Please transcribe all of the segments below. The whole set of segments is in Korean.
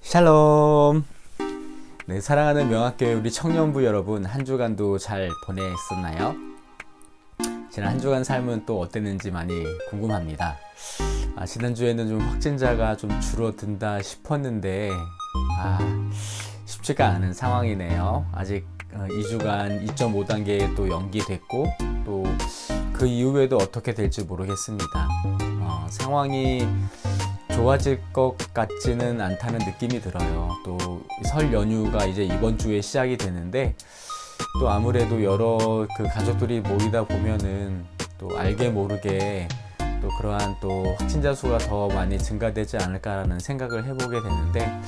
샬롬. 네, 사랑하는 명학교회 우리 청년부 여러분, 한 주간도 잘 보냈었나요? 지난 한 주간 삶은 또 어땠는지 많이 궁금합니다. 지난주에는 좀 확진자가 좀 줄어든다 싶었는데 쉽지가 않은 상황이네요. 아직 2주간 2.5단계에 또 연기됐고 또 그 이후에도 어떻게 될지 모르겠습니다. 상황이 좋아질 것 같지는 않다는 느낌이 들어요. 또 설 연휴가 이제 이번 주에 시작이 되는데 또 아무래도 여러 가족들이 모이다 보면은 또 알게 모르게 또 그러한 또 확진자 수가 더 많이 증가되지 않을까라는 생각을 해보게 되는데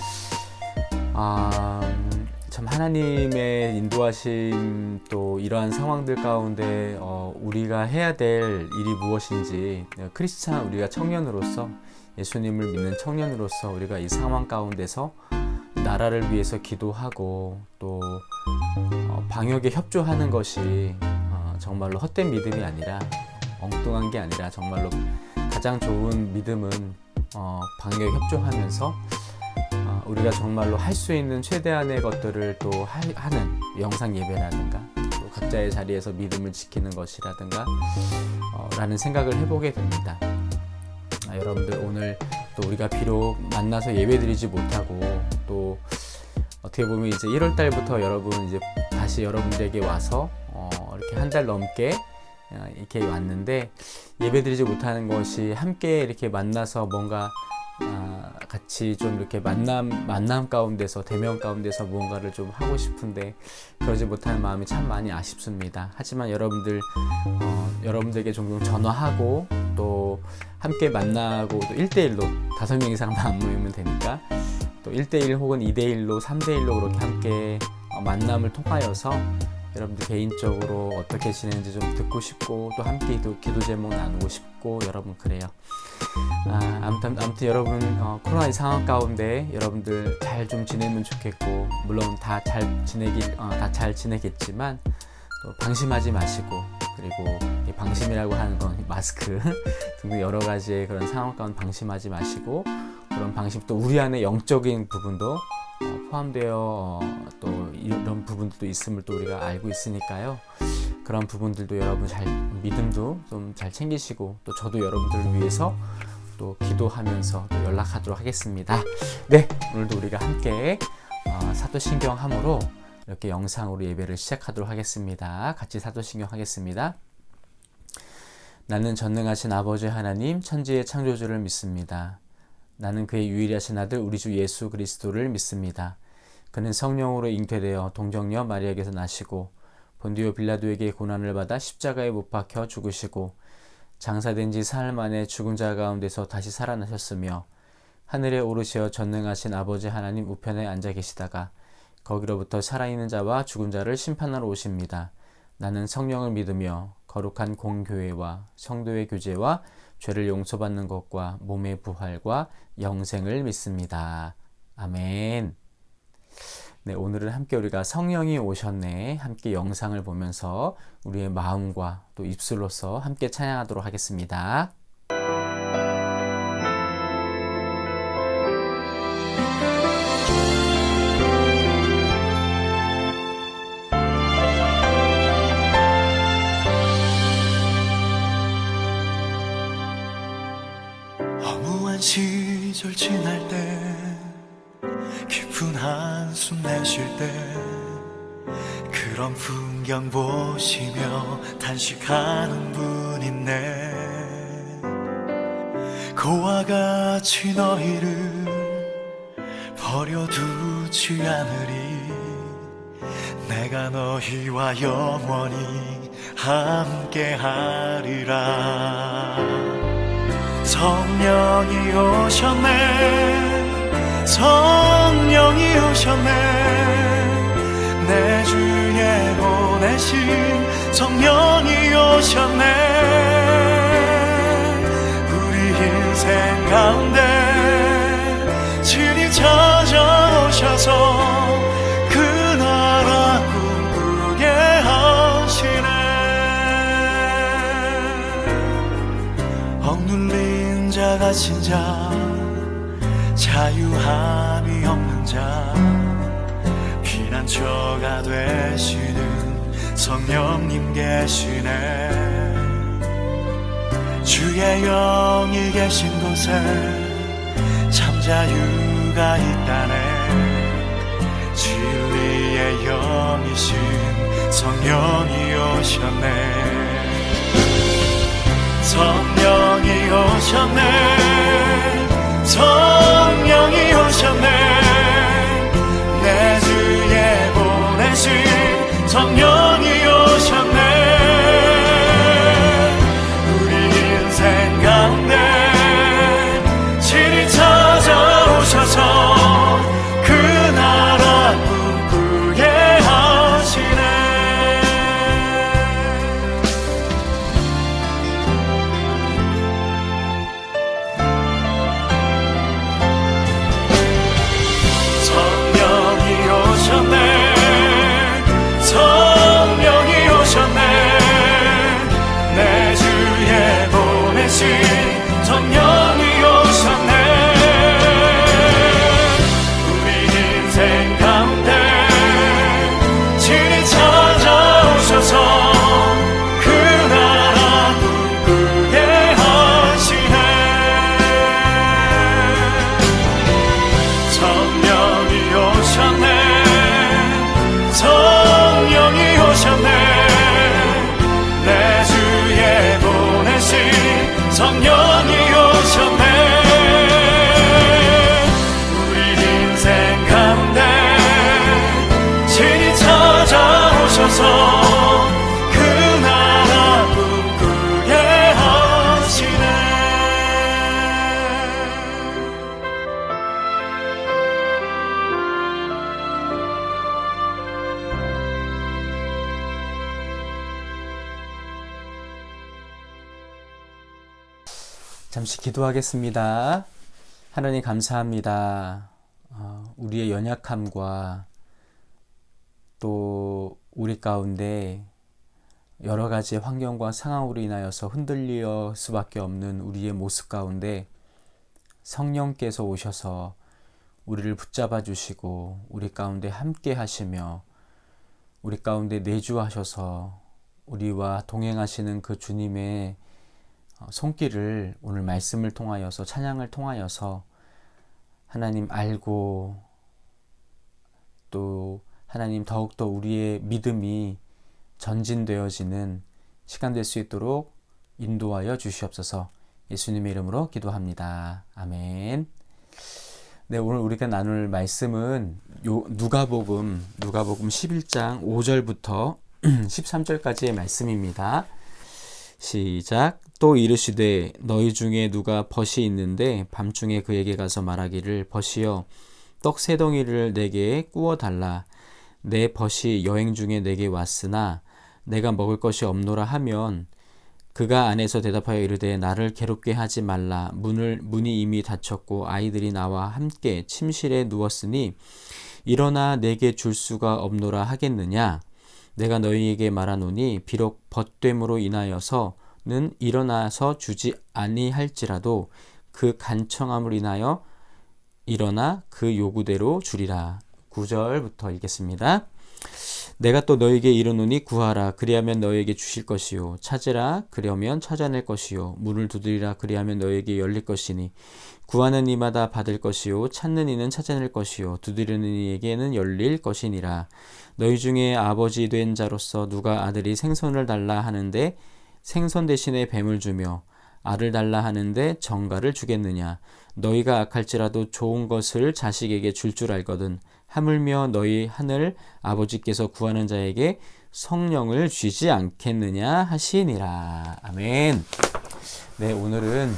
참 하나님의 인도하심 또 이러한 상황들 가운데 우리가 해야 될 일이 무엇인지 크리스찬 우리가 청년으로서 예수님을 믿는 청년으로서 우리가 이 상황 가운데서 나라를 위해서 기도하고 또 방역에 협조하는 것이 정말로 헛된 믿음이 아니라 엉뚱한 게 아니라 정말로 가장 좋은 믿음은 방역에 협조하면서 우리가 정말로 할 수 있는 최대한의 것들을 또 하는 영상 예배라든가 또 각자의 자리에서 믿음을 지키는 것이라든가 라는 생각을 해보게 됩니다. 여러분들 오늘 또 우리가 비록 만나서 예배드리지 못하고 또 어떻게 보면 이제 1월 달부터 여러분 이제 다시 여러분들에게 와서 이렇게 한 달 넘게 이렇게 왔는데 예배드리지 못하는 것이 함께 이렇게 만나서 뭔가 같이 좀 이렇게 만남 가운데서 대면 가운데서 무언가를 좀 하고 싶은데 그러지 못하는 마음이 참 많이 아쉽습니다. 하지만 여러분들에게 종종 전화하고 또 함께 만나고 또 1대1로 5명 이상만 안 모이면 되니까 또 1대1 혹은 2대1로 3대1로 그렇게 함께 만남을 통하여서 여러분들 개인적으로 어떻게 지내는지 좀 듣고 싶고 또 함께 기도 제목 나누고 싶고 여러분 그래요. 아무튼 여러분 코로나 상황 가운데 여러분들 잘 좀 지내면 좋겠고 물론 다 잘 지내겠지만 또 방심하지 마시고 그리고 이 방심이라고 하는 건 마스크 등등 여러 가지의 그런 상황 가운데 방심하지 마시고 그런 방심 또 우리 안에 영적인 부분도 포함되어 또 이런 부분도 있음을 또 우리가 알고 있으니까요. 그런 부분들도 여러분 믿음도 좀 잘 챙기시고 또 저도 여러분들을 위해서 또 기도하면서 또 연락하도록 하겠습니다. 네, 오늘도 우리가 함께 사도신경함으로 이렇게 영상으로 예배를 시작하도록 하겠습니다. 같이 사도신경 하겠습니다. 나는 전능하신 아버지 하나님 천지의 창조주를 믿습니다. 나는 그의 유일하신 아들 우리 주 예수 그리스도를 믿습니다. 그는 성령으로 잉태되어 동정녀 마리아에게서 나시고 본디오 빌라도에게 고난을 받아 십자가에 못 박혀 죽으시고 장사된 지 사흘 만에 죽은 자 가운데서 다시 살아나셨으며 하늘에 오르시어 전능하신 아버지 하나님 우편에 앉아 계시다가 거기로부터 살아있는 자와 죽은 자를 심판하러 오십니다. 나는 성령을 믿으며 거룩한 공교회와 성도의 교제와 죄를 용서받는 것과 몸의 부활과 영생을 믿습니다. 아멘. 네, 오늘은 함께 우리가 성령이 오셨네 함께 영상을 보면서 우리의 마음과 또 입술로서 함께 찬양하도록 하겠습니다. 허무한 시절 지날 때 깊은 한숨 내쉴 때 그런 풍경 보시며 단식하는 분 있네. 그와 같이 너희를 버려두지 않으리. 내가 너희와 영원히 함께하리라. 성령이 오셨네. 성령이 오셨네. 내 주에 보내신 성령이 오셨네. 우리 인생 가운데 친히 찾아오셔서 그 나라 꿈꾸게 하시네. 억눌린 자 가진 자 자유함이 없는 주가 되시는 성령님 계시네. 주의 영이 계신 곳에 참 자유가 있다네. 진리의 영이신 성령이 오셨네. 성령이 오셨네. 성령이 오셨네. 내 주에 보내신 성령이 오셨네. 우리 인생 가운데 친히 찾아오셔서 그 나라 꿈꾸게 하시네. 성령이 오셨네. 내 주에 보내신 성령이 오셨네. 우리 인생 가운데 친히 찾아오셔서 그 나라 꿈꾸게 하시네. 성령이 오셨네. 성령이 오셨네. 내 주에 보내신 성령이 오셨네. 우리 인생 가운데 친히 찾아오셔서 그 나라 꿈꾸게 하시네. 잠시 기도하겠습니다. 하나님 감사합니다. 우리의 연약함과 또 우리 가운데 여러 가지 환경과 상황으로 인하여서 흔들릴 수밖에 없는 우리의 모습 가운데 성령께서 오셔서 우리를 붙잡아 주시고 우리 가운데 함께 하시며 우리 가운데 내주하셔서 우리와 동행하시는 그 주님의 손길을 오늘 말씀을 통하여서 찬양을 통하여서 하나님 알고 또 하나님 더욱더 우리의 믿음이 전진되어지는 시간 될 수 있도록 인도하여 주시옵소서. 예수님의 이름으로 기도합니다. 아멘. 네, 오늘 우리가 나눌 말씀은 누가복음 11장 5절부터 13절까지의 말씀입니다. 시작. 또 이르시되 너희 중에 누가 벗이 있는데 밤중에 그에게 가서 말하기를 벗이여 떡 세 덩이를 내게 구워 달라. 내 벗이 여행 중에 내게 왔으나 내가 먹을 것이 없노라 하면 그가 안에서 대답하여 이르되 나를 괴롭게 하지 말라. 문이 이미 닫혔고 아이들이 나와 함께 침실에 누웠으니 일어나 내게 줄 수가 없노라 하겠느냐. 내가 너희에게 말하노니 비록 벗됨으로 인하여서는 일어나서 주지 아니할지라도 그 간청함을 인하여 일어나 그 요구대로 주리라. 9절부터 읽겠습니다. 내가 또 너에게 이르노니 구하라 그리하면 너에게 주실 것이요 찾으라 그러면 찾아낼 것이요 문을 두드리라 그리하면 너에게 열릴 것이니 구하는 이마다 받을 것이요 찾는 이는 찾아낼 것이요 두드리는 이에게는 열릴 것이니라. 너희 중에 아버지 된 자로서 누가 아들이 생선을 달라 하는데 생선 대신에 뱀을 주며 알을 달라 하는데 정갈을 주겠느냐. 너희가 악할지라도 좋은 것을 자식에게 줄 알거든. 하물며 너희 하늘 아버지께서 구하는 자에게 성령을 주지 않겠느냐 하시니라. 아멘. 네, 오늘은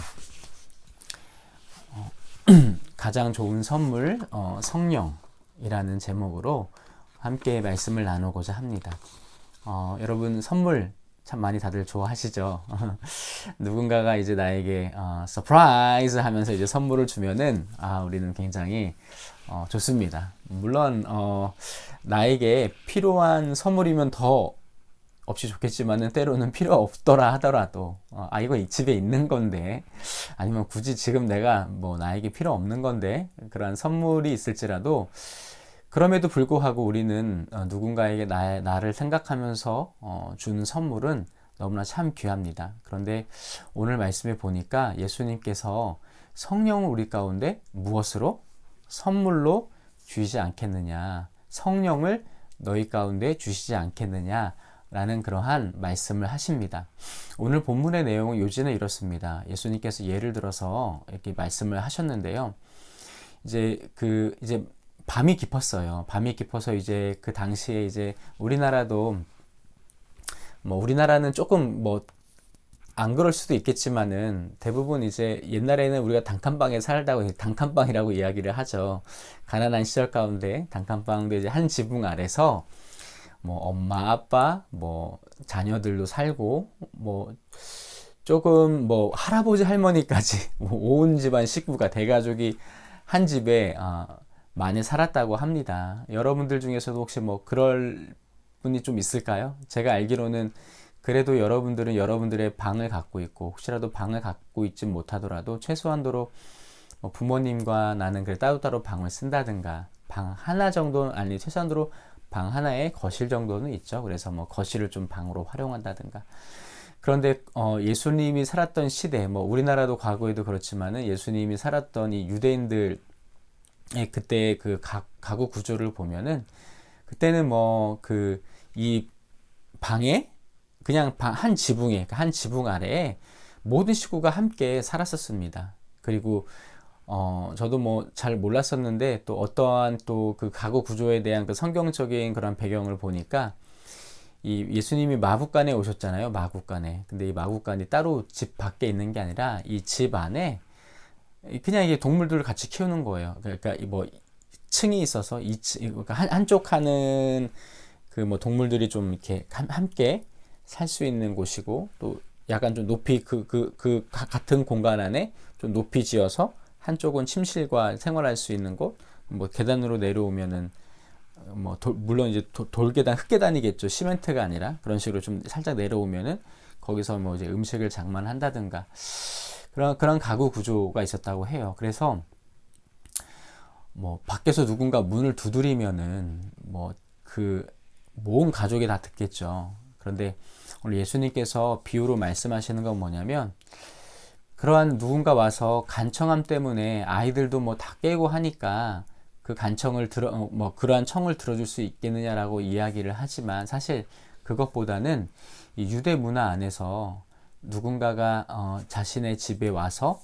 가장 좋은 선물 성령이라는 제목으로 함께 말씀을 나누고자 합니다. 여러분 선물 참 많이 다들 좋아하시죠? 누군가가 이제 나에게 서프라이즈 하면서 이제 선물을 주면은 우리는 굉장히 좋습니다. 물론 나에게 필요한 선물이면 더 없이 좋겠지만은 때로는 필요 없더라 하더라도 이거 이 집에 있는 건데 아니면 굳이 지금 내가 뭐 나에게 필요 없는 건데 그러한 선물이 있을지라도 그럼에도 불구하고 우리는 누군가에게 나를 생각하면서 주는 선물은 너무나 참 귀합니다. 그런데 오늘 말씀에 보니까 예수님께서 성령을 우리 가운데 무엇으로? 선물로 주시지 않겠느냐. 성령을 너희 가운데 주시지 않겠느냐. 라는 그러한 말씀을 하십니다. 오늘 본문의 내용은 요지는 이렇습니다. 예수님께서 예를 들어서 이렇게 말씀을 하셨는데요. 이제 밤이 깊었어요. 밤이 깊어서 이제 그 당시에 이제 우리나라도 우리나라는 조금 안 그럴 수도 있겠지만은 대부분 이제 옛날에는 우리가 단칸방에 살다고 단칸방이라고 이야기를 하죠. 가난한 시절 가운데 단칸방도 이제 한 지붕 아래서 엄마, 아빠, 자녀들도 살고 조금 할아버지 할머니까지 온 집안 식구가 대가족이 한 집에 많이 살았다고 합니다. 여러분들 중에서도 혹시 그럴 분이 좀 있을까요? 제가 알기로는 그래도 여러분들은 여러분들의 방을 갖고 있고 혹시라도 방을 갖고 있지 못하더라도 최소한도로 부모님과 나는 그래 따로따로 방을 쓴다든가 방 하나 정도는 아니 최소한도로 방 하나에 거실 정도는 있죠. 그래서 거실을 좀 방으로 활용한다든가. 그런데 예수님이 살았던 시대, 우리나라도 과거에도 그렇지만은 예수님이 살았던 이 유대인들의 그때 그 가구 구조를 보면은 그때는 이 방에 그냥 한 지붕에 한 지붕 아래에 모든 식구가 함께 살았었습니다. 그리고 저도 잘 몰랐었는데 또 어떠한 또 그 가구 구조에 대한 그 성경적인 그런 배경을 보니까 이 예수님이 마국간에 오셨잖아요. 마국간에. 근데 이 마국간이 따로 집 밖에 있는 게 아니라 이 집 안에 그냥 이게 동물들을 같이 키우는 거예요. 그러니까 층이 있어서 그러니까 한쪽 하는 그 동물들이 좀 이렇게 함께 살 수 있는 곳이고 또 약간 좀 높이 같은 공간 안에 좀 높이 지어서 한쪽은 침실과 생활할 수 있는 곳, 계단으로 내려오면은 물론 이제 돌계단, 흙계단이겠죠. 시멘트가 아니라 그런 식으로 좀 살짝 내려오면은 거기서 이제 음식을 장만한다든가 그런 가구 구조가 있었다고 해요. 그래서 밖에서 누군가 문을 두드리면은 모든 가족이 다 듣겠죠. 그런데 오늘 예수님께서 비유로 말씀하시는 건 뭐냐면 그러한 누군가 와서 간청함 때문에 아이들도 다 깨고 하니까 그 간청을 그러한 청을 들어줄 수 있겠느냐라고 이야기를 하지만 사실 그것보다는 이 유대 문화 안에서 누군가가 자신의 집에 와서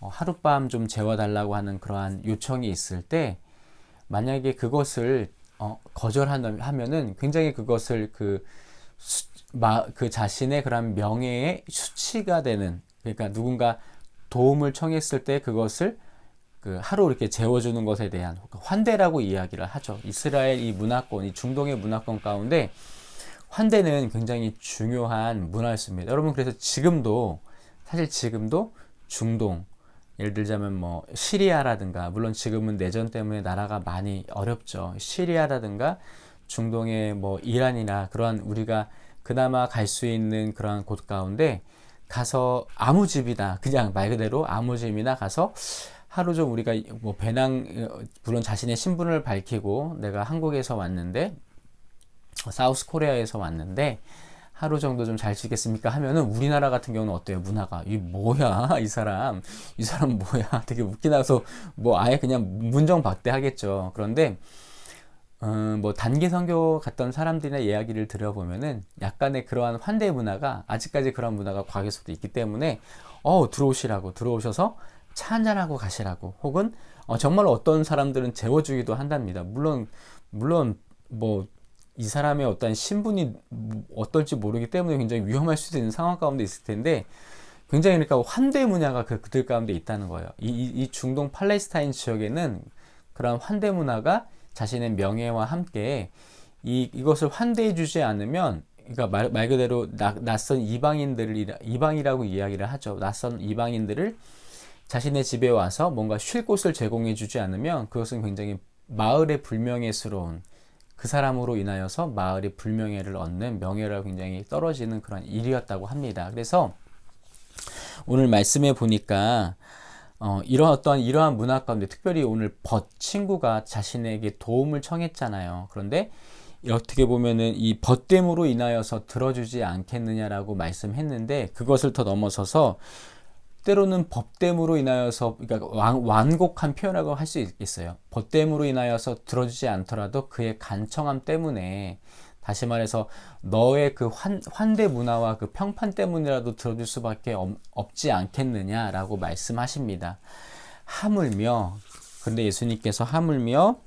하룻밤 좀 재워달라고 하는 그러한 요청이 있을 때 만약에 그것을 거절하면은 굉장히 그것을 그 자신의 그런 명예의 수치가 되는, 그러니까 누군가 도움을 청했을 때 그것을 하루 이렇게 재워주는 것에 대한 환대라고 이야기를 하죠. 이스라엘 이 문화권, 이 중동의 문화권 가운데 환대는 굉장히 중요한 문화였습니다. 여러분, 그래서 사실 지금도 중동, 예를 들자면 시리아라든가, 물론 지금은 내전 때문에 나라가 많이 어렵죠. 시리아라든가 중동의 이란이나 그러한 우리가 그나마 갈 수 있는 그러한 곳 가운데 가서 아무 집이나 그냥 말 그대로 아무 집이나 가서 하루 좀 우리가 물론 자신의 신분을 밝히고 내가 한국에서 왔는데 사우스 코리아에서 왔는데 하루 정도 좀 잘 지겠습니까 하면은 우리나라 같은 경우는 어때요? 문화가 이 뭐야 이 사람 뭐야 되게 웃기나서 아예 그냥 문정박대하겠죠. 그런데 단기 선교 갔던 사람들이나 이야기를 들어보면은 약간의 그러한 환대 문화가 아직까지 그런 문화가 과거에서도 있기 때문에 들어오셔서 차 한잔하고 가시라고, 혹은 정말 어떤 사람들은 재워주기도 한답니다. 물론 이 사람의 어떤 신분이 어떨지 모르기 때문에 굉장히 위험할 수도 있는 상황 가운데 있을 텐데 굉장히 그러니까 환대 문화가 그들 가운데 있다는 거예요. 이 중동 팔레스타인 지역에는 그런 환대 문화가 자신의 명예와 함께 이것을 환대해 주지 않으면, 그러니까 말 그대로 낯선 이방이라고 이야기를 하죠. 낯선 이방인들을 자신의 집에 와서 뭔가 쉴 곳을 제공해 주지 않으면 그것은 굉장히 마을의 불명예스러운, 그 사람으로 인하여서 마을의 불명예를 얻는, 명예가 굉장히 떨어지는 그런 일이었다고 합니다. 그래서 오늘 말씀해 보니까 이러한 문화 가운데 특별히 오늘 친구가 자신에게 도움을 청했잖아요. 그런데 어떻게 보면은 이 벗됨으로 인하여서 들어주지 않겠느냐라고 말씀했는데, 그것을 더 넘어서서 때로는 법됨으로 인하여서, 그러니까 완곡한 표현이라고 할 수 있겠어요. 법됨으로 인하여서 들어주지 않더라도 그의 간청함 때문에, 다시 말해서 너의 그 환대 문화와 그 평판 때문이라도 들어줄 수밖에 없지 않겠느냐라고 말씀하십니다. 하물며, 근데 예수님께서 하물며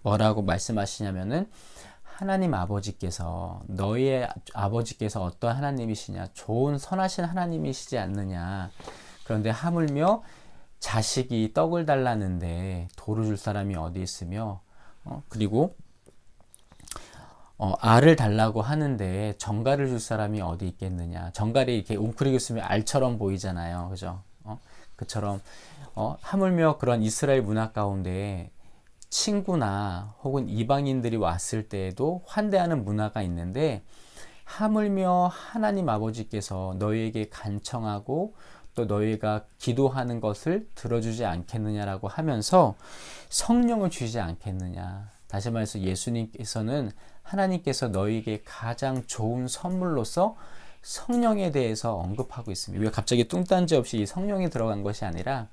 뭐라고 말씀하시냐면은, 하나님 아버지께서, 너희의 아버지께서 어떤 하나님이시냐, 좋은 선하신 하나님이시지 않느냐. 그런데 하물며 자식이 떡을 달라는데 돌을 줄 사람이 어디 있으며, 그리고 알을 달라고 하는데 정갈을 줄 사람이 어디 있겠느냐. 정갈이 이렇게 웅크리고 있으면 알처럼 보이잖아요. 그죠? 그처럼 하물며 그런 이스라엘 문화 가운데 친구나 혹은 이방인들이 왔을 때에도 환대하는 문화가 있는데, 하물며 하나님 아버지께서 너희에게 간청하고 또 너희가 기도하는 것을 들어주지 않겠느냐라고 하면서 성령을 주시지 않겠느냐. 다시 말해서 예수님께서는, 하나님께서 너희에게 가장 좋은 선물로서 성령에 대해서 언급하고 있습니다. 왜 갑자기 뚱딴지 없이 성령이 들어간 것이 아니라,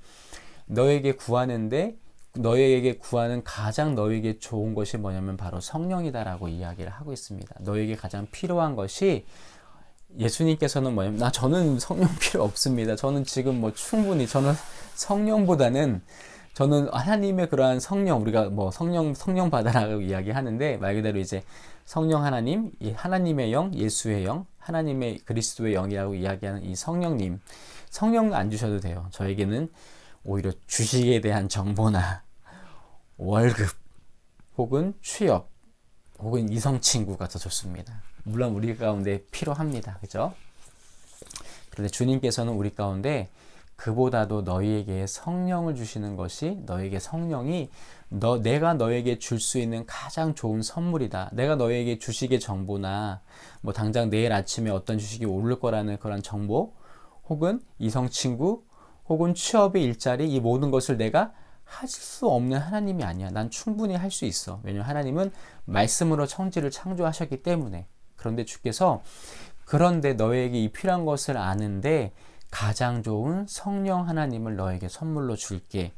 너에게 구하는데 너에게 구하는 가장 너에게 좋은 것이 뭐냐면 바로 성령이다라고 이야기를 하고 있습니다. 너에게 가장 필요한 것이, 예수님께서는 뭐냐면, 저는 성령 필요 없습니다. 저는 지금 충분히, 저는 성령보다는, 저는 하나님의 그러한 성령, 우리가 성령 받아라고 이야기하는데, 말 그대로 이제 성령 하나님, 하나님의 영, 예수의 영, 하나님의 그리스도의 영이라고 이야기하는 이 성령님, 성령 안 주셔도 돼요. 저에게는 오히려 주식에 대한 정보나 월급 혹은 취업 혹은 이성 친구가 더 좋습니다. 물론 우리 가운데 필요합니다. 그죠? 그런데 주님께서는 우리 가운데 그보다도 너희에게 성령을 주시는 것이, 너에게 성령이 내가 너에게 줄 수 있는 가장 좋은 선물이다. 내가 너에게 주식의 정보나 당장 내일 아침에 어떤 주식이 오를 거라는 그런 정보, 혹은 이성 친구, 혹은 취업의 일자리, 이 모든 것을 내가 하실 수 없는 하나님이 아니야. 난 충분히 할 수 있어. 왜냐하면 하나님은 말씀으로 천지를 창조하셨기 때문에. 그런데 주께서, 그런데 너에게 이 필요한 것을 아는데 가장 좋은 성령 하나님을 너에게 선물로 줄게.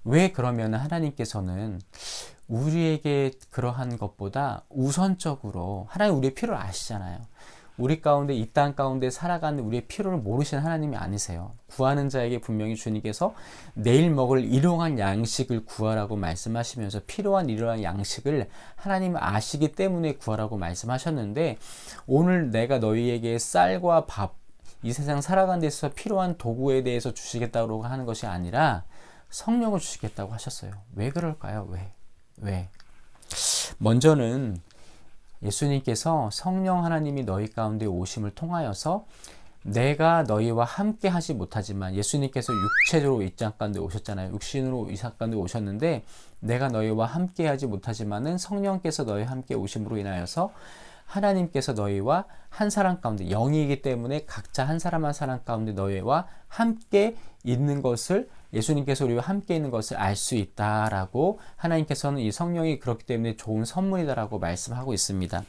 왜 그러면 하나님께서는 우리에게 그러한 것보다 우선적으로, 하나님 우리의 필요를 아시잖아요. 우리 가운데, 이 땅 가운데 살아가는 우리의 필요를 모르시는 하나님이 아니세요. 구하는 자에게 분명히 주님께서 내일 먹을 일용할 양식을 구하라고 말씀하시면서, 필요한 일용할 양식을 하나님은 아시기 때문에 구하라고 말씀하셨는데, 오늘 내가 너희에게 쌀과 밥, 이 세상 살아가는 데 있어서 필요한 도구에 대해서 주시겠다고 하는 것이 아니라 성령을 주시겠다고 하셨어요. 왜 그럴까요? 왜? 먼저는 예수님께서 성령 하나님이 너희 가운데 오심을 통하여서, 내가 너희와 함께 하지 못하지만, 예수님께서 육체적으로 이 땅 가운데 오셨잖아요. 육신으로 이 땅 가운데 오셨는데, 내가 너희와 함께 하지 못하지만은 성령께서 너희와 함께 오심으로 인하여서 하나님께서 너희와 한 사람 가운데, 영이기 때문에 각자 한 사람 한 사람 가운데 너희와 함께 있는 것을, 예수님께서 우리와 함께 있는 것을 알 수 있다라고, 하나님께서는 이 성령이 그렇기 때문에 좋은 선물이다라고 말씀하고 있습니다.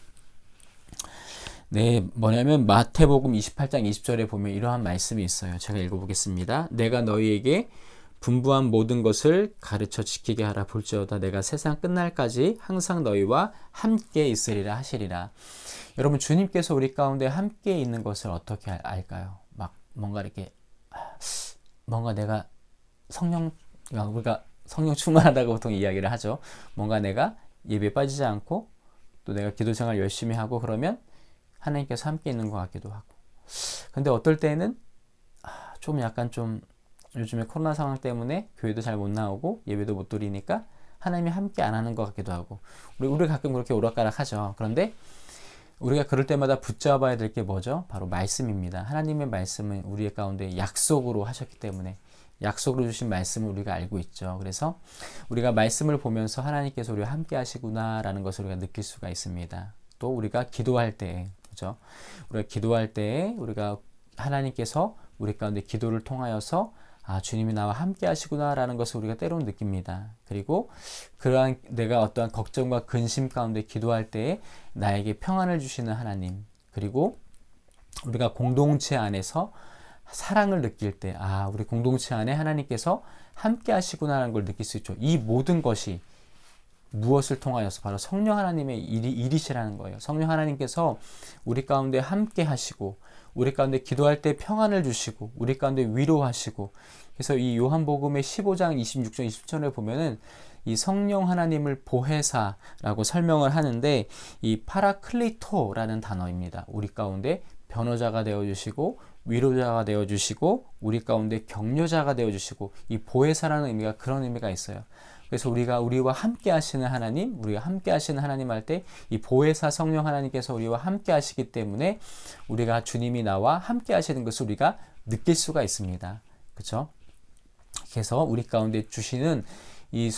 네, 뭐냐면 마태복음 28장 20절에 보면 이러한 말씀이 있어요. 제가 읽어보겠습니다. 내가 너희에게 분부한 모든 것을 가르쳐 지키게 하라. 볼지어다 내가 세상 끝날까지 항상 너희와 함께 있으리라 하시리라. 여러분, 주님께서 우리 가운데 함께 있는 것을 어떻게 알까요? 뭔가 이렇게, 뭔가 내가 우리가 성령 충만하다고 보통 이야기를 하죠. 뭔가 내가 예배에 빠지지 않고 또 내가 기도 생활 열심히 하고 그러면 하나님께서 함께 있는 것 같기도 하고. 근데 어떨 때는 좀 요즘에 코로나 상황 때문에 교회도 잘 못 나오고 예배도 못 드리니까 하나님이 함께 안 하는 것 같기도 하고. 우리 가끔 그렇게 오락가락 하죠. 그런데 우리가 그럴 때마다 붙잡아야 될 게 뭐죠? 바로 말씀입니다. 하나님의 말씀은 우리 가운데 약속으로 하셨기 때문에, 약속으로 주신 말씀을 우리가 알고 있죠. 그래서 우리가 말씀을 보면서 하나님께서 우리와 함께 하시구나라는 것을 우리가 느낄 수가 있습니다. 또 우리가 기도할 때, 그죠? 우리가 기도할 때 우리가 하나님께서 우리 가운데 기도를 통하여서 아, 주님이 나와 함께 하시구나라는 것을 우리가 때로는 느낍니다. 그리고 그러한 내가 어떠한 걱정과 근심 가운데 기도할 때에 나에게 평안을 주시는 하나님, 그리고 우리가 공동체 안에서 사랑을 느낄 때, 아, 우리 공동체 안에 하나님께서 함께 하시구나라는 걸 느낄 수 있죠. 이 모든 것이 무엇을 통하여서 바로 성령 하나님의 일이시라는 거예요. 성령 하나님께서 우리 가운데 함께 하시고, 우리 가운데 기도할 때 평안을 주시고, 우리 가운데 위로하시고. 그래서 이 요한복음의 15장 26절 27절에 보면은 이 성령 하나님을 보혜사라고 설명을 하는데, 이 파라클리토라는 단어입니다. 우리 가운데 변호자가 되어주시고, 위로자가 되어주시고, 우리 가운데 격려자가 되어주시고, 이 보혜사라는 의미가 그런 의미가 있어요. 그래서 우리와 함께 하시는 하나님, 우리가 함께 하시는 하나님 할 때 이 보혜사 성령 하나님께서 우리와 함께 하시기 때문에 우리가 주님이 나와 함께 하시는 것을 우리가 느낄 수가 있습니다. 그렇죠? 그래서 우리 가운데 주시는 이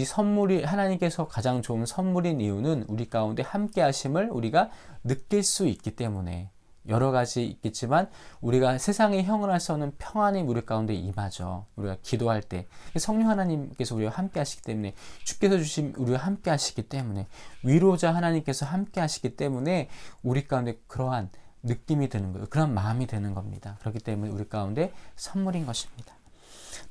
선물이 하나님께서 가장 좋은 선물인 이유는 우리 가운데 함께 하심을 우리가 느낄 수 있기 때문에, 여러 가지 있겠지만 우리가 세상에 형언할 수 없는 평안이 우리 가운데 임하죠. 우리가 기도할 때 성령 하나님께서 우리와 함께 하시기 때문에, 주께서 주신 우리와 함께 하시기 때문에, 위로자 하나님께서 함께 하시기 때문에 우리 가운데 그러한 느낌이 드는 거예요. 그런 마음이 드는 겁니다. 그렇기 때문에 우리 가운데 선물인 것입니다.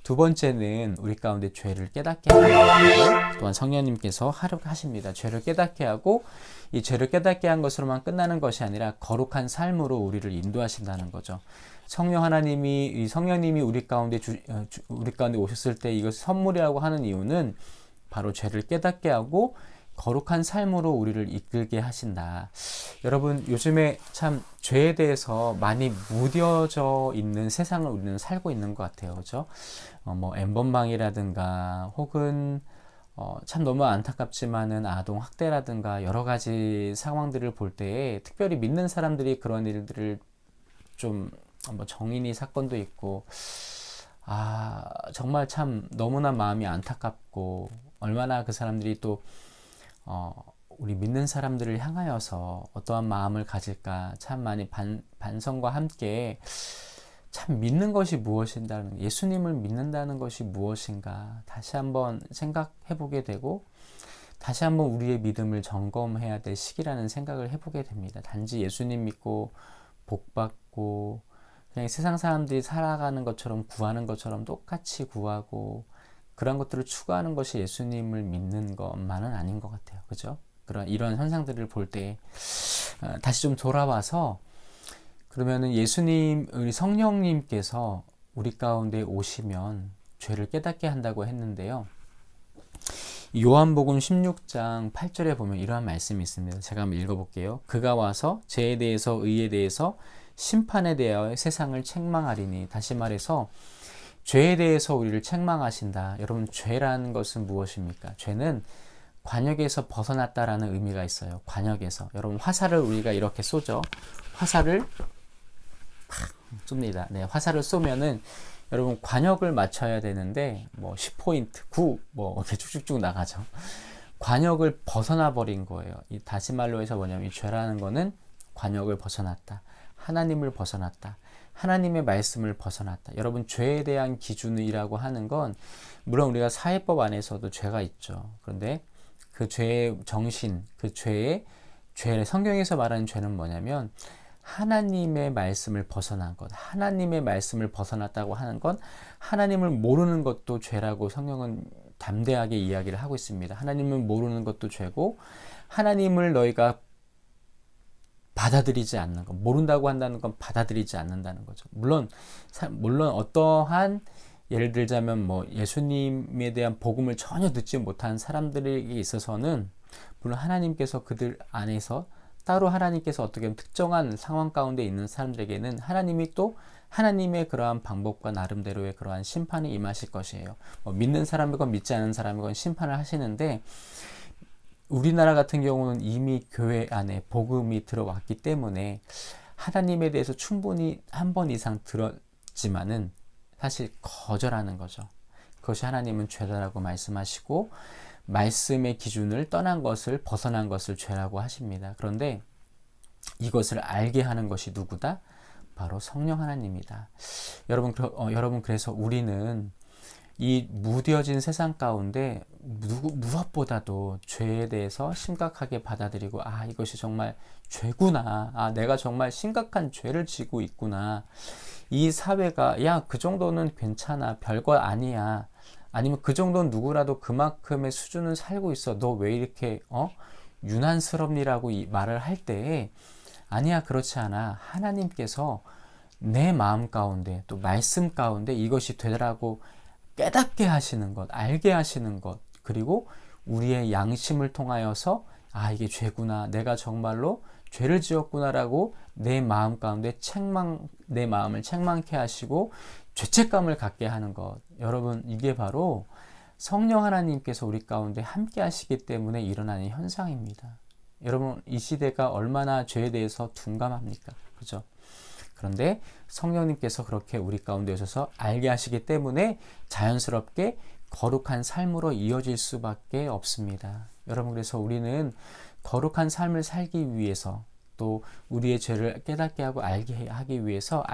두 번째는 우리 가운데 죄를 깨닫게 하는 것을 또한 성령님께서 하십니다. 죄를 깨닫게 하고, 이 죄를 깨닫게 한 것으로만 끝나는 것이 아니라 거룩한 삶으로 우리를 인도하신다는 거죠. 성령님이 우리 가운데 오셨을 때 이것 선물이라고 하는 이유는 바로 죄를 깨닫게 하고 거룩한 삶으로 우리를 이끌게 하신다. 여러분, 요즘에 참 죄에 대해서 많이 무뎌져 있는 세상을 우리는 살고 있는 것 같아요. 그렇죠? 엠번방이라든가 혹은 참 너무 안타깝지만은 아동 학대라든가 여러 가지 상황들을 볼 때에 특별히 믿는 사람들이 그런 일들을 좀 정인이 사건도 있고, 정말 참 너무나 마음이 안타깝고, 얼마나 그 사람들이 또 우리 믿는 사람들을 향하여서 어떠한 마음을 가질까 참 많이 반성과 함께, 참 믿는 것이 무엇인가, 예수님을 믿는다는 것이 무엇인가 다시 한번 생각해 보게 되고, 다시 한번 우리의 믿음을 점검해야 될 시기라는 생각을 해보게 됩니다. 단지 예수님 믿고 복받고 그냥 세상 사람들이 살아가는 것처럼 구하는 것처럼 똑같이 구하고 그런 것들을 추구하는 것이 예수님을 믿는 것만은 아닌 것 같아요. 그죠? 이런 현상들을 볼 때 다시 좀 돌아와서, 그러면은 우리 성령님께서 우리 가운데 오시면 죄를 깨닫게 한다고 했는데요. 요한복음 16장 8절에 보면 이러한 말씀이 있습니다. 제가 한번 읽어볼게요. 그가 와서 죄에 대해서 의에 대해서 심판에 대하여 세상을 책망하리니. 다시 말해서 죄에 대해서 우리를 책망하신다. 여러분, 죄라는 것은 무엇입니까? 죄는 관역에서 벗어났다라는 의미가 있어요. 관역에서. 여러분, 화살을 우리가 이렇게 쏘죠. 화살을 팍 쏩니다. 네, 화살을 쏘면은 여러분 관역을 맞춰야 되는데 10포인트, 9 이렇게 쭉쭉쭉 나가죠. 관역을 벗어나 버린 거예요. 이 다시 말로 해서 뭐냐면, 이 죄라는 거는 관역을 벗어났다. 하나님을 벗어났다. 하나님의 말씀을 벗어났다. 여러분, 죄에 대한 기준이라고 하는 건 물론 우리가 사회법 안에서도 죄가 있죠. 그런데 그 죄의 정신, 성경에서 말하는 죄는 뭐냐면 하나님의 말씀을 벗어난 것, 하나님의 말씀을 벗어났다고 하는 건 하나님을 모르는 것도 죄라고 성경은 담대하게 이야기를 하고 있습니다. 하나님을 모르는 것도 죄고, 하나님을 너희가 받아들이지 않는 것, 모른다고 한다는 건 받아들이지 않는다는 거죠. 물론 어떠한, 예를 들자면 예수님에 대한 복음을 전혀 듣지 못한 사람들에게 있어서는 물론 하나님께서 그들 안에서 따로 하나님께서 어떻게 보면 특정한 상황 가운데 있는 사람들에게는 하나님이 또 하나님의 그러한 방법과 나름대로의 그러한 심판이 임하실 것이에요. 믿는 사람이건 믿지 않는 사람이건 심판을 하시는데, 우리나라 같은 경우는 이미 교회 안에 복음이 들어왔기 때문에 하나님에 대해서 충분히 한 번 이상 들었지만은 사실 거절하는 거죠. 그것이 하나님은 죄다라고 말씀하시고, 말씀의 기준을 떠난 것을, 벗어난 것을 죄라고 하십니다. 그런데 이것을 알게 하는 것이 누구다? 바로 성령 하나님이다. 여러분 그래서 우리는 이 무뎌진 세상 가운데 무엇보다도 죄에 대해서 심각하게 받아들이고, 이것이 정말 죄구나, 내가 정말 심각한 죄를 지고 있구나, 이 사회가 야 그 정도는 괜찮아, 별거 아니야, 아니면 그 정도는 누구라도 그만큼의 수준을 살고 있어, 너 왜 이렇게 유난스럽니라고 이 말을 할 때에, 아니야, 그렇지 않아, 하나님께서 내 마음 가운데 또 말씀 가운데 이것이 되라고 깨닫게 하시는 것, 알게 하시는 것, 그리고 우리의 양심을 통하여서 이게 죄구나, 내가 정말로 죄를 지었구나라고 내 마음 가운데 내 마음을 책망케 하시고 죄책감을 갖게 하는 것. 여러분, 이게 바로 성령 하나님께서 우리 가운데 함께 하시기 때문에 일어나는 현상입니다. 여러분, 이 시대가 얼마나 죄에 대해서 둔감합니까? 그죠? 그런데 성령님께서 그렇게 우리 가운데 오셔서 알게 하시기 때문에 자연스럽게 거룩한 삶으로 이어질 수밖에 없습니다. 여러분, 그래서 우리는 거룩한 삶을 살기 위해서, 또 우리의 죄를 깨닫게 하고 알기 위해서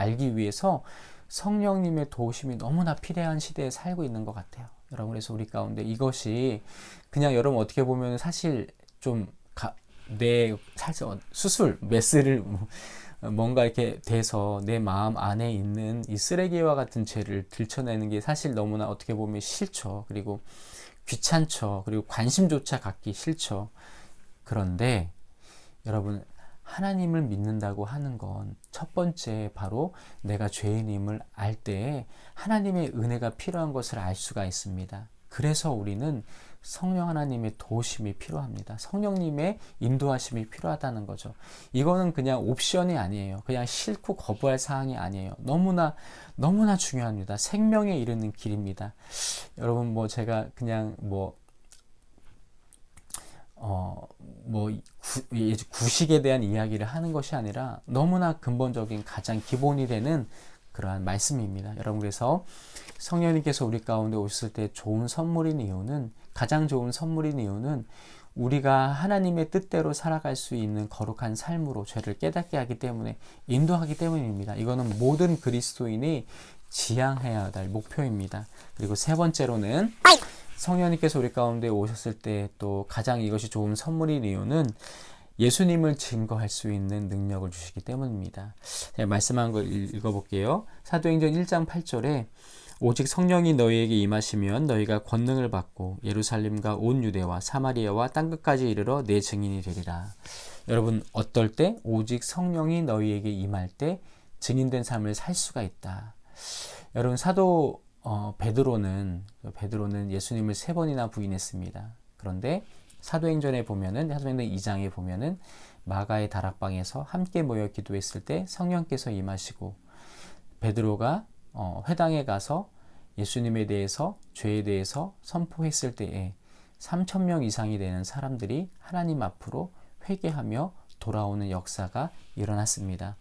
성령님의 도우심이 너무나 필요한 시대에 살고 있는 것 같아요. 여러분, 그래서 우리 가운데 이것이 그냥 여러분 어떻게 보면 사실 좀 내 수술 메스를 뭔가 이렇게 돼서 내 마음 안에 있는 이 쓰레기와 같은 죄를 들춰내는 게 사실 너무나 어떻게 보면 싫죠. 그리고 귀찮죠. 그리고 관심조차 갖기 싫죠. 그런데 여러분, 하나님을 믿는다고 하는 건 첫 번째 바로 내가 죄인임을 알 때에 하나님의 은혜가 필요한 것을 알 수가 있습니다. 그래서 우리는 성령 하나님의 도우심이 필요합니다. 성령님의 인도하심이 필요하다는 거죠. 이거는 그냥 옵션이 아니에요. 그냥 싫고 거부할 사항이 아니에요. 너무나 중요합니다. 생명에 이르는 길입니다. 여러분, 제가 그냥 구식에 대한 이야기를 하는 것이 아니라 너무나 근본적인 가장 기본이 되는 그러한 말씀입니다. 여러분, 그래서 성령님께서 우리 가운데 오셨을 때 가장 좋은 선물인 이유는 우리가 하나님의 뜻대로 살아갈 수 있는 거룩한 삶으로 죄를 깨닫게 하기 때문에, 인도하기 때문입니다. 이거는 모든 그리스도인이 지향해야 할 목표입니다. 그리고 세 번째로는 성령님께서 우리 가운데 오셨을 때 또 가장 이것이 좋은 선물인 이유는 예수님을 증거할 수 있는 능력을 주시기 때문입니다. 제가 말씀한 걸 읽어볼게요. 사도행전 1장 8절에 오직 성령이 너희에게 임하시면 너희가 권능을 받고 예루살렘과 온 유대와 사마리아와 땅끝까지 이르러 내 증인이 되리라. 여러분, 어떨 때? 오직 성령이 너희에게 임할 때 증인된 삶을 살 수가 있다. 여러분, 사도 베드로는 예수님을 3번이나 부인했습니다. 그런데 사도행전 2장에 보면은 마가의 다락방에서 함께 모여 기도했을 때 성령께서 임하시고, 베드로가 회당에 가서 예수님에 대해서, 죄에 대해서 선포했을 때에 3,000명 이상이 되는 사람들이 하나님 앞으로 회개하며 돌아오는 역사가 일어났습니다.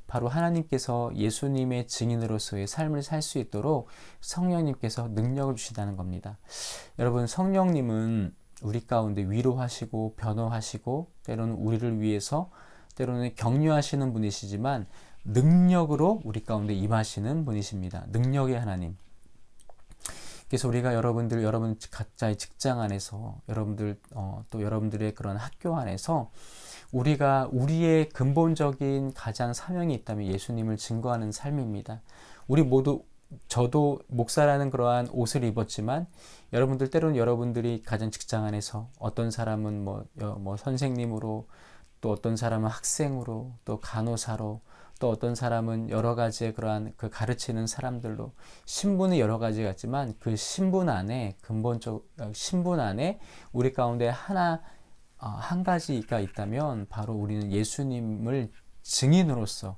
바로 하나님께서 예수님의 증인으로서의 삶을 살 수 있도록 성령님께서 능력을 주신다는 겁니다. 여러분, 성령님은 우리 가운데 위로하시고 변호하시고 때로는 우리를 위해서 때로는 격려하시는 분이시지만 능력으로 우리 가운데 임하시는 분이십니다. 능력의 하나님. 그래서 우리가 여러분 각자의 직장 안에서, 또 여러분들의 그런 학교 안에서 우리가 우리의 근본적인 가장 사명이 있다면 예수님을 증거하는 삶입니다. 우리 모두, 저도 목사라는 그러한 옷을 입었지만 여러분들 때로는 여러분들이 가장 직장 안에서 어떤 사람은 선생님으로, 또 어떤 사람은 학생으로, 또 간호사로, 또 어떤 사람은 여러 가지의 그러한 가르치는 사람들로, 신분이 여러 가지가 있지만 그 신분 안에 우리 가운데 한 가지가 있다면 바로 우리는 예수님을 증인으로서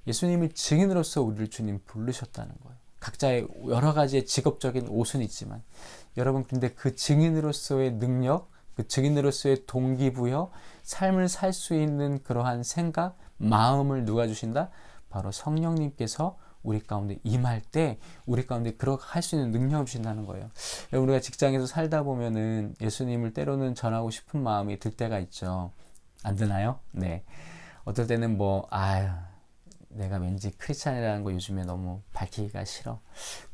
우리를 주님 부르셨다는 거예요. 각자의 여러 가지의 직업적인 옷은 있지만 여러분, 근데 그 증인으로서의 능력, 그 증인으로서의 동기부여, 삶을 살 수 있는 그러한 생각, 마음을 누가 주신다? 바로 성령님께서 우리 가운데 임할 때 우리 가운데 그렇게 할 수 있는 능력을 주신다는 거예요. 우리가 직장에서 살다 보면은 예수님을 때로는 전하고 싶은 마음이 들 때가 있죠. 안 드나요? 네. 어떨 때는 내가 왠지 크리스찬이라는 거 요즘에 너무 밝히기가 싫어.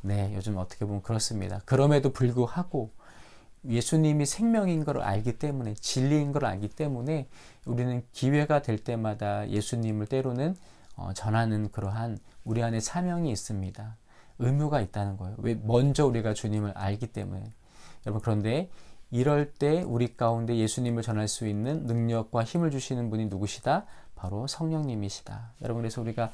네, 요즘 어떻게 보면 그렇습니다. 그럼에도 불구하고 예수님이 생명인 걸 알기 때문에, 진리인 걸 알기 때문에 우리는 기회가 될 때마다 예수님을 때로는 전하는 그러한 우리 안에 사명이 있습니다. 의무가 있다는 거예요. 왜? 먼저 우리가 주님을 알기 때문에. 여러분, 그런데 이럴 때 우리 가운데 예수님을 전할 수 있는 능력과 힘을 주시는 분이 누구시다? 바로 성령님이시다. 여러분, 그래서 우리가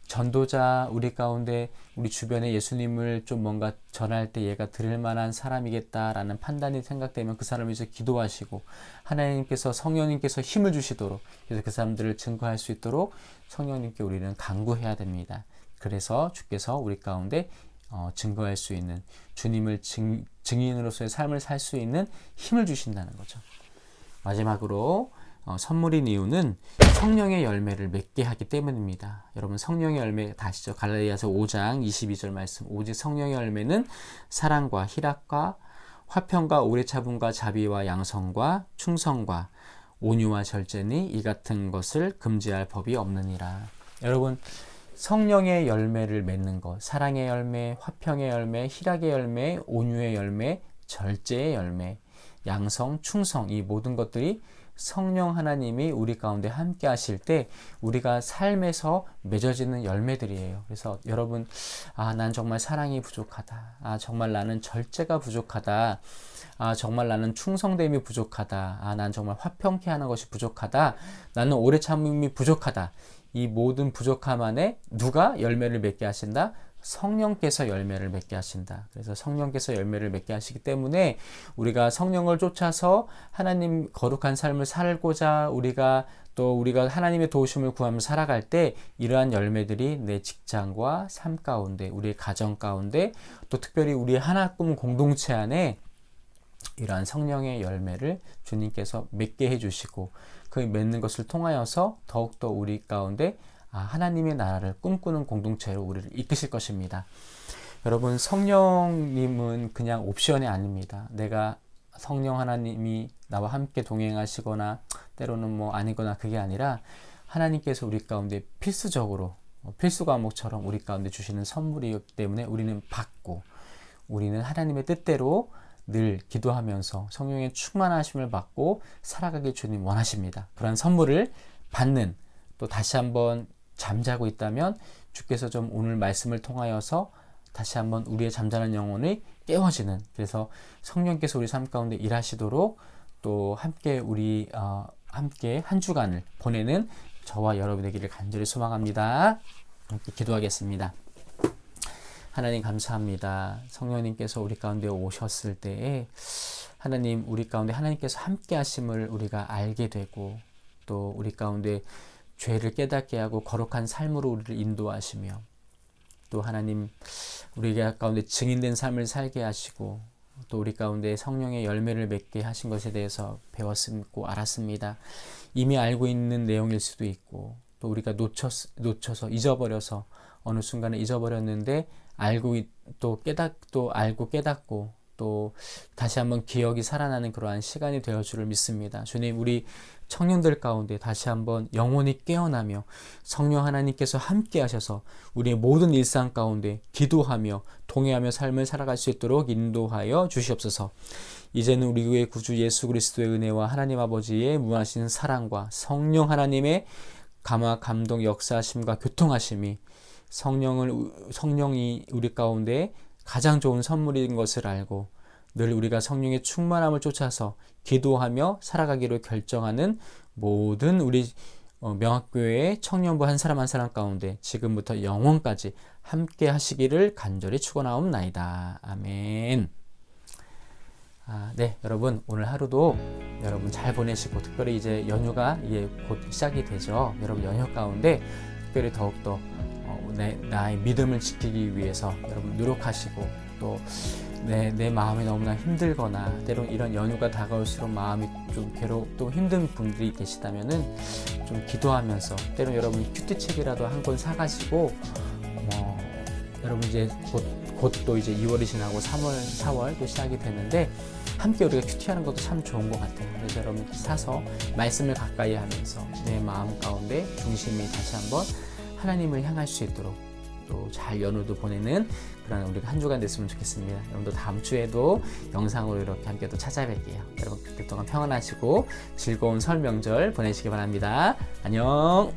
전도자, 우리 가운데 우리 주변에 예수님을 좀 뭔가 전할 때 얘가 들을 만한 사람이겠다라는 판단이 생각되면 그 사람을 위해서 기도하시고, 하나님께서, 성령님께서 힘을 주시도록, 그래서 그 사람들을 증거할 수 있도록 성령님께 우리는 간구해야 됩니다. 그래서 주께서 우리 가운데 증거할 수 있는, 주님을 증인으로서의 삶을 살 수 있는 힘을 주신다는 거죠. 마지막으로 선물인 이유는 성령의 열매를 맺게 하기 때문입니다. 여러분, 성령의 열매 다시죠. 갈라디아서 5장 22절 말씀. 오직 성령의 열매는 사랑과 희락과 화평과 오래 참음과 자비와 양성과 충성과 온유와 절제니 이 같은 것을 금지할 법이 없느니라. 여러분, 성령의 열매를 맺는 것, 사랑의 열매, 화평의 열매, 희락의 열매, 온유의 열매, 절제의 열매, 양성, 충성, 이 모든 것들이 성령 하나님이 우리 가운데 함께 하실 때 우리가 삶에서 맺어지는 열매들이에요. 그래서 여러분, 난 정말 사랑이 부족하다. 정말 나는 절제가 부족하다. 정말 나는 충성됨이 부족하다. 난 정말 화평케 하는 것이 부족하다. 나는 오래 참음이 부족하다. 이 모든 부족함 안에 누가 열매를 맺게 하신다? 성령께서 열매를 맺게 하신다. 그래서 성령께서 열매를 맺게 하시기 때문에 우리가 성령을 쫓아서 하나님 거룩한 삶을 살고자 우리가 하나님의 도우심을 구하며 살아갈 때 이러한 열매들이 내 직장과 삶 가운데, 우리의 가정 가운데, 또 특별히 우리의 하나 꿈 공동체 안에 이러한 성령의 열매를 주님께서 맺게 해주시고, 그 맺는 것을 통하여서 더욱더 우리 가운데 하나님의 나라를 꿈꾸는 공동체로 우리를 이끄실 것입니다. 여러분, 성령님은 그냥 옵션이 아닙니다. 내가 성령 하나님이 나와 함께 동행하시거나 때로는 뭐 아니거나 그게 아니라 하나님께서 우리 가운데 필수적으로 필수 과목처럼 우리 가운데 주시는 선물이기 때문에 우리는 받고, 우리는 하나님의 뜻대로 늘 기도하면서 성령의 충만하심을 받고 살아가길 주님 원하십니다. 그런 선물을 받는, 또 다시 한번 잠자고 있다면 주께서 좀 오늘 말씀을 통하여서 다시 한번 우리의 잠자는 영혼이 깨워지는, 그래서 성령께서 우리 삶 가운데 일하시도록 또 함께 함께 한 주간을 보내는 저와 여러분 되기를 간절히 소망합니다. 함께 기도하겠습니다. 하나님, 감사합니다. 성령님께서 우리 가운데 오셨을 때에 하나님, 우리 가운데 하나님께서 함께 하심을 우리가 알게 되고, 또 우리 가운데 죄를 깨닫게 하고 거룩한 삶으로 우리를 인도하시며, 또 하나님, 우리 가운데 증인된 삶을 살게 하시고, 또 우리 가운데 성령의 열매를 맺게 하신 것에 대해서 배웠고 알았습니다. 이미 알고 있는 내용일 수도 있고, 또 우리가 놓쳐서 잊어버려서 어느 순간에 잊어버렸는데 또 알고 깨닫고 또 다시 한번 기억이 살아나는 그러한 시간이 되어 주를 믿습니다. 주님, 우리 청년들 가운데 다시 한번 영혼이 깨어나며 성령 하나님께서 함께 하셔서 우리의 모든 일상 가운데 기도하며 동행하며 삶을 살아갈 수 있도록 인도하여 주시옵소서. 이제는 우리 교회 구주 예수 그리스도의 은혜와 하나님 아버지의 무한하신 사랑과 성령 하나님의 감화 감동 역사하심과 교통하심이, 성령이 우리 가운데 가장 좋은 선물인 것을 알고 늘 우리가 성령의 충만함을 쫓아서 기도하며 살아가기로 결정하는 모든 우리 명학교회의 청년부 한 사람 한 사람 가운데 지금부터 영원까지 함께 하시기를 간절히 축원하옵나이다. 아멘. 네, 여러분, 오늘 하루도 여러분 잘 보내시고, 특별히 이제 연휴가 곧 시작이 되죠. 여러분, 연휴 가운데 특별히 더욱더 나의 믿음을 지키기 위해서 여러분 노력하시고, 또 내 마음이 너무나 힘들거나 때론 이런 연휴가 다가올수록 마음이 좀 또 힘든 분들이 계시다면은 좀 기도하면서, 때론 여러분 큐티책이라도 한 권 사가시고, 여러분 이제 곧 또 이제 2월이 지나고 3월, 4월 또 시작이 되는데 함께 우리가 큐티하는 것도 참 좋은 것 같아요. 그래서 여러분 사서 말씀을 가까이 하면서 내 마음 가운데 중심이 다시 한번 하나님을 향할 수 있도록 또 잘 연휴도 보내는 그런 우리가 한 주간 됐으면 좋겠습니다. 여러분도 다음 주에도 영상으로 이렇게 함께 또 찾아뵐게요. 여러분 그때 동안 평안하시고 즐거운 설 명절 보내시기 바랍니다. 안녕.